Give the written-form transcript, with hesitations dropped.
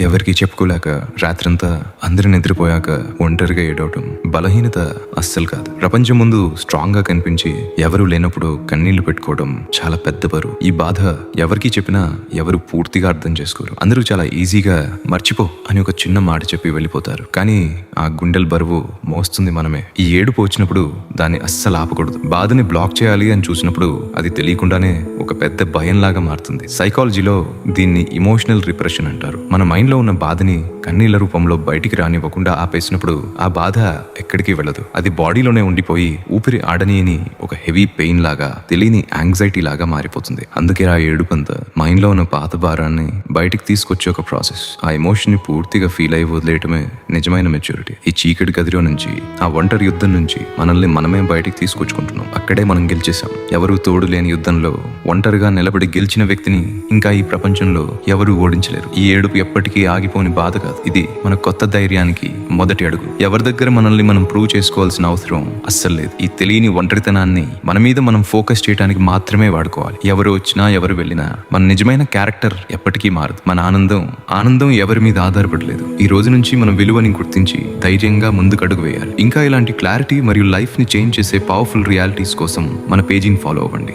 ఎవరికి చెప్పుకోలేక రాత్రంతా అందరి నిద్రపోయాక ఒంటరిగా ఏడవటం బలహీనత అస్సలు కాదు. ప్రపంచం ముందు స్ట్రాంగ్ గా కనిపించి ఎవరు లేనప్పుడు కన్నీళ్లు పెట్టుకోవడం చాలా పెద్ద బరువు. ఈ బాధ ఎవరికి చెప్పినా ఎవరు పూర్తిగా అర్థం చేసుకోరు. అందరూ చాలా ఈజీగా మర్చిపో అని ఒక చిన్న మాట చెప్పి వెళ్ళిపోతారు. కానీ ఆ గుండెల బరువు మోస్తుంది మనమే. ఈ ఏడుపు వచ్చినప్పుడు దాన్ని అస్సలు ఆపకూడదు. బాధని బ్లాక్ చేయాలి అని చూసినప్పుడు అది తెలియకుండానే ఒక పెద్ద భయంలాగా మారుతుంది. సైకాలజీలో దీన్ని ఇమోషనల్ రిప్రెషన్ అంటారు. మన మైండ్ లో ఉన్న బాధని కన్నీళ్ల రూపంలో బయటికి రానివ్వకుండా ఆపేసినప్పుడు ఆ బాధ ఎక్కడికి వెళ్ళదు. అది బాడీలోనే ఉండిపోయి ఊపిరి ఆడనీయని ఒక హెవీ పెయిన్ లాగా, తెలియని యాంగ్జైటీ లాగా మారిపోతుంది. అందుకే ఆ ఏడుపంతా మైండ్ లో ఉన్న పాత భారాన్ని బయటికి తీసుకొచ్చే ఒక ప్రాసెస్. ఆ ఎమోషన్ ని పూర్తిగా ఫీల్ అయ్యి వదిలేయటమే నిజమైన మెచ్యూరిటీ. ఈ చీకటి గదిలో నుంచి, ఆ ఒంటరి యుద్ధం నుంచి మనల్ని మనమే బయటికి తీసుకొచ్చుకుంటున్నాం. అక్కడే మనం గెలిచేసాం. ఎవరు తోడు లేని యుద్ధంలో ఒంటరిగా నిలబడి గెలిచిన వ్యక్తిని ఇంకా ఈ ప్రపంచంలో ఎవరు ఓడించలేరు. ఈ ఏడుపు ఎప్పటికీ ఆగిపోని బాధ కాదు. ఇది మన కొత్త ధైర్యానికి మొదటి అడుగు. ఎవరి దగ్గర మనల్ని మనం ప్రూవ్ చేసుకోవాల్సిన అవసరం అస్సలు లేదు. ఈ తెలియని ఒంటరితనాన్ని మన మీద మనం ఫోకస్ చేయడానికి మాత్రమే వాడుకోవాలి. ఎవరు వచ్చినా ఎవరు వెళ్ళినా మన నిజమైన క్యారెక్టర్ ఎప్పటికీ మారదు. మన ఆనందం ఎవరి మీద ఆధారపడలేదు. ఈ రోజు నుంచి మన విలువని గుర్తించి ధైర్యంగా ముందుకు అడుగు వేయాలి. ఇంకా ఇలాంటి క్లారిటీ మరియు లైఫ్ ని చేంజ్ చేసే పవర్ఫుల్ రియాలిటీస్ కోసం మన పేజీని ఫాలో అవ్వండి.